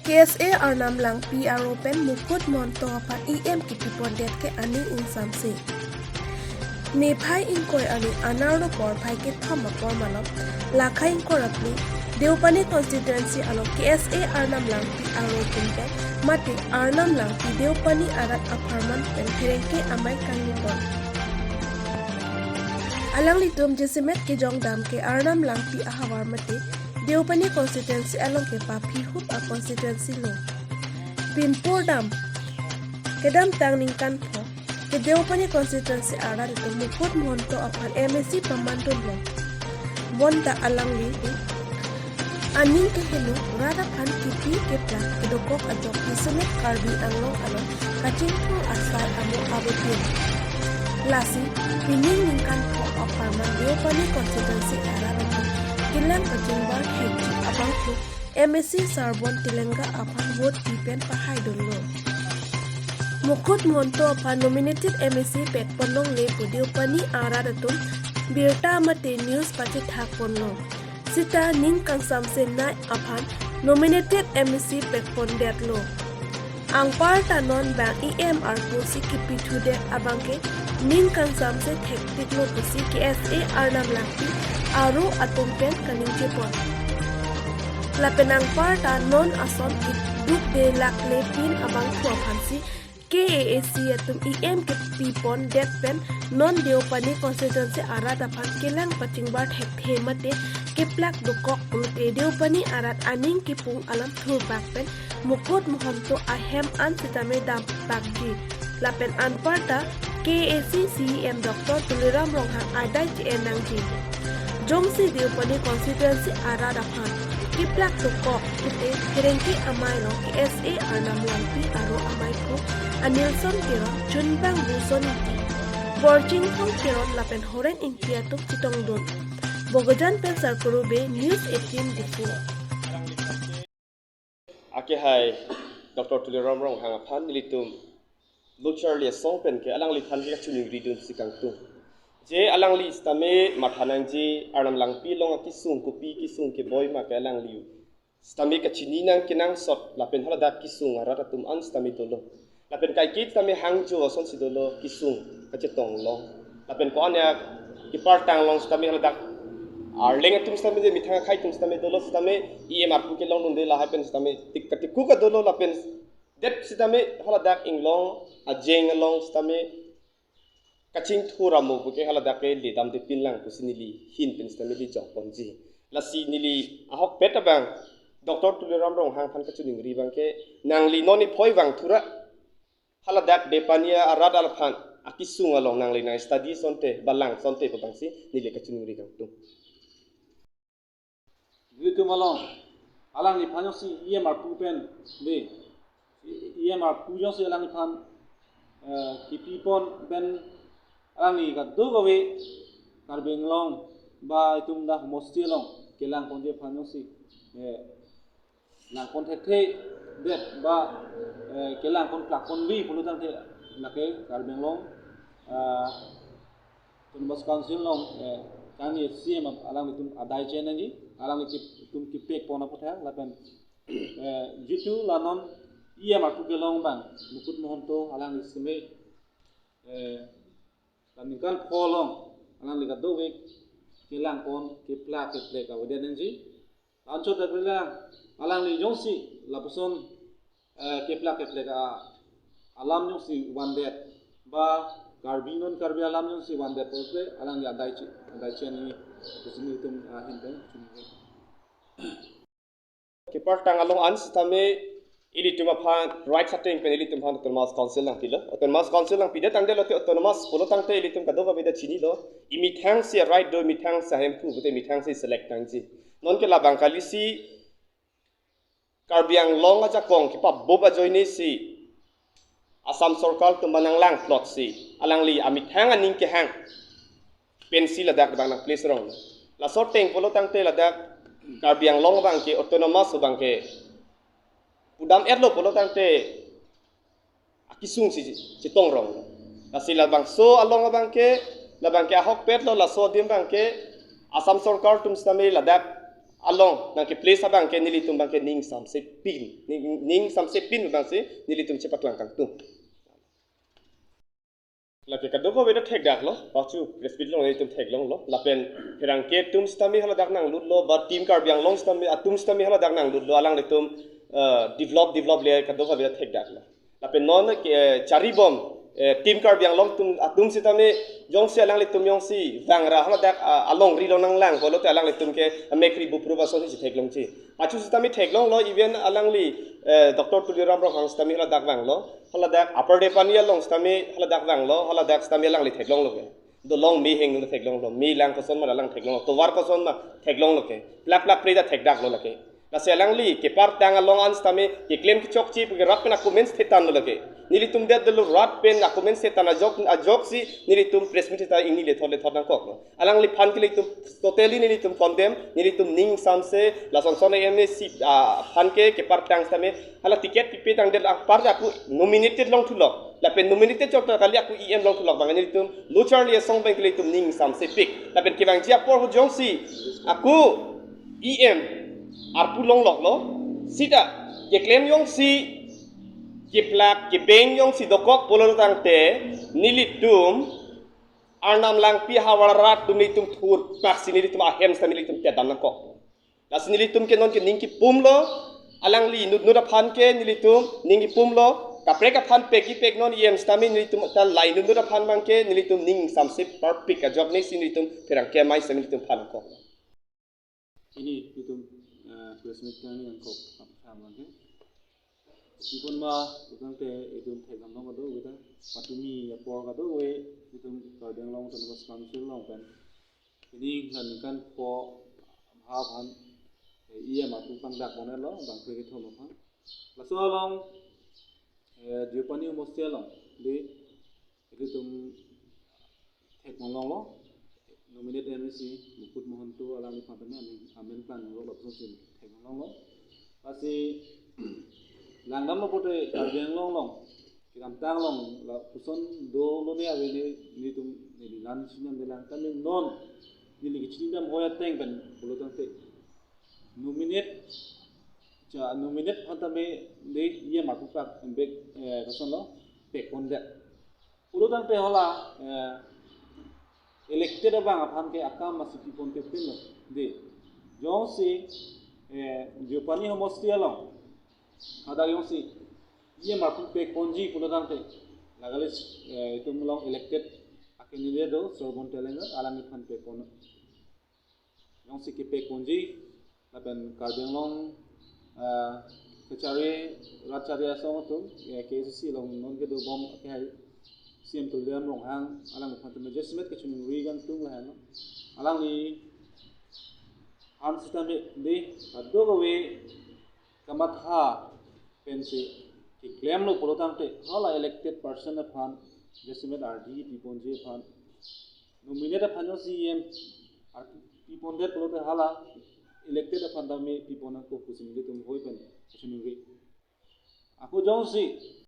KSA arnam lang PRO pen mukut mahanto pan EM kepi pondet ke Ning ingsamse. Me phai inkoi ani anarno por phai ke thoma por malop lakhai inkorapni deopani constituency alok KSA arnam lang PRO pen mate arnam lang deopani arat aparman pen pherengke amai kanipon. Alang litum jesimet ke jong dam ke arnam lang pi ahawar mate deopani constituency along ke papi hup a constituency lo pinpur dam kedam tang ning kan pho ke deopani constituency ara de mukut mahanto aphan MSc pamandon lo bonda alang li aning ke helo rada phan kepi ke plan ke dokok ajok isemet karbi anglong along kaching thu asai amo abepin lasi pining ning kan pho aparman deopani constituency ara de kilang kajingbar heji abang thu MSc Sarbon Tilenga aphan vote pipen pahai donlo mukut mahanto aphan nominated MSc pet ponong le deopani ara datum birta mate news pache thak ponlo sita ning ingsamse na aphan nominated MSc pet pondet lo angpar tanon bang EMR pusi kepi thude abangke ning ingsamse thektik lo pusi KSA arnam lakti aro atumpen kaning jepon lapenang parta non ason it duk de lakle pin abang thua phansi KAAC atum EM ke pipon det pen non deopani constituency arat aphan kelang pachingbar thekhe mate ke plak dukok ulute deopani arat aning ki pung alam thur bak pen mukut mahanto ahem an sitame dam bakji lapen an parta KAAC CEM Dr. Tuliram Ronghang adai chi enangji jongsi deopani constituency ara daphan kiplak tukok ite kerengki amai lo KSA arnam lampi aro amai ko anilson kiron chunbang buson iti borjing thong kiron lapen horen intia tuk chitong don bogojan pen sarkuru be news 18 difu ake hai Dr. Tuliram Ronghang phan nilitum luchar le song pen ke alang li phan li chuning ridun sikang tu je alang li stame mathanang ji arnam langpi longa kisung kopi kisung ke boy ma ke alang liu stame ka chini nang kinang sot lapen halada kisung arata tum an stame tolo lapen kai kit stame hangjo son sidolo kisung ka chetong long lapen ko anya ki partang long stame halada arleng tum stame je mithanga khai tum stame tolo stame EMR pu ke long nun de la happen stame tikku ka dolo lapen det stame halada inglong ajeng long stame kaching thura mo buke hala dake le dam de pinlang kusinili hin pin stamili jok ponji lasi nili ahok peta bang Dr. Tuliram Ronghang phan kachuning ri bangke nangli noni phoi wang thura hala dak depania aradal phan akisung along nangli na study sonte balang sonte babangsi nili kachuning ri kang tu gitu malong alang ni phanyo si EMR pu pen be EMR pu jo si alang ni phan kipi pon ben alang ni ka do gawe karbeng long ba itum da mosti long kelang konje phanyo si lang kon the det ba kelang kon plak kon bi pulu tang the lake karbeng long tun bas council long kani CM alang itum adai chen ni alang ni itum ki pek pona potha lapen jitu lanon EMR pu kelong bang mukut mahanto alang ni sime Kanikan kolong alang likat dowe kilang kon kipla kiple ka weden nji ancho takla alang li jongsi lapuson kipla kiple ka alam jongsi wandet ba karbinon karbi alam jongsi wandet pote alang ya dai ni kusini tum hinde ke partang along an stame ilitum phan right setting pen ilitum phan autonomous council lang pilo autonomous council lang pide tangde lo autonomous polo tangte ilitum ka doba beda chini lo imithang se right do mithang sa hempu bute mithang se select tangji non ke labang kalisi karbiang long aja kong ki pa boba joini si asam sarkar tu manang lang plot si alang li amithang aning ke hang pensil adak bang na place rong la sorteng polo tangte ladak karbiang long bang ke autonomous bang ke udam erlo polo tangte akisung si chitong rong la sila bang so along bang ke la bang ke ahok pet lo la so dim bang ke asam sarkar tum stame ladak along nang ke place abang ke nilitum bang ke ning samse pin ning samse pin bang se nilitum cepat lang kang tu la ke kadoko beda thek dak lo pachu respect lo nilitum thek long lo la pen herang ke tum stami hala dak nang lut lo ba team kar biang long stami atum stami hala dak nang lut lo alang litum develop le kadoko beda thek dak lo la pen non ke chari bom team kar biang long tum atum sitame jong se alang litum yong si vangra hala dak along ri lo nang lang ko lo te alang litum ke mekri bu pruba so si thek long chi pachu sitame thek long lo even alang li dr tuliram ro hang stami hala dak wang lo hala dak upper deopani long stami hala dak wang lo hala dak stami alang li thek long lo ke do long mi heng lo thek long lo mi lang ko son ma lang thek long to war ko son ma thek long lo ke plak plak pre da thek dak lo la ke la se alang li ke par tang along an stami ke claim ki chok chi ke rap na comments thetan lo ke nilitum det de lo rat pen na comments thetan a jok si nilitum press meet ta ingni le thot nang kok alang li phan ki litum totally nilitum condemn nilitum ning samse la son son msc phan ke par tang stami hala ticket pi tang del par aku nominated long thulok la pen nominated chok ta kali aku em long thulok bang nilitum lo charlie song bang litum ning samse pik la pen ki bang ji apor ho jong si aku em arpu long lok lo sita ye claim yong si ke plak ke beng yong si dokok polor tang te nilitum arnam lang pi hawarat tum nilitum thur pak si nilitum ahem sa nilitum te dan kok la si nilitum ke non ke ning ki pum lo alang li nud nud phan ke nilitum ning ki pum lo kapre ka phan pe ki pek non yem stami nilitum ta lai nud nud phan mang ke nilitum ning samse par pik ka jok ne si nilitum perang ke mai sa nilitum phan kok ini itu presmit kami yang kau sama ke ikon ma ikon te itu thekam long ado kita patumi ya por ado we itu kardeng long to mas council long kan ini kan po ha han iya ma tu pang dak bona lo bang ke thom ha la so long deopani mostia long de itu tum thek long lo nominate MSc mukut mahanto alami phatame amen plan lo lapso sin thek long lo pasi langgam lo pote kardeng long kiram tang long la puson do lo ne ave ni tum ni lan sinyam de lang kami non ni li kichini dam hoya teng ben bolo tang te nominate phatame de ye maku pak bek kason lo pe konde bolo tang te hola elected abang aphan ke akam masiki ponte pin de jong si deopani homostia long ada jong si ye marpu pe konji pulodang te lagalis itu mulong elected akini de do sorbon telenga alami phan pe kon jong si ke pe konji lapen karbeng long kecari racari asong tu KCC long non ke do bom ke hai sim tu liam long hang alang phan te adjustment ke chuning rigan tung la han alang ni han sistem de ado we kamatha pensi ki claim lo polotang te hola elected person of han adjustment RD piponje phan nominate phan si em piponde polote hala elected phan da me pipona ko kusin tum hoi pen chuning ri aku jong si